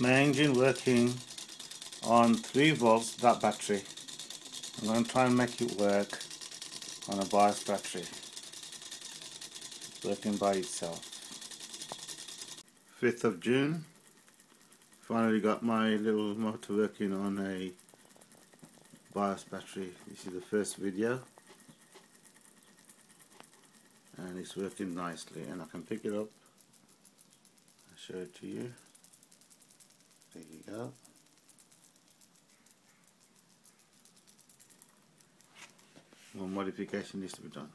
my engine working on 3 volts, that battery. I'm going to try and make it work on a bias battery, working by itself. 5th of June, finally got my little motor working on a bias battery. This is the first video and it's working nicely, and I can pick it up and show it to you. There you go. More modification needs to be done.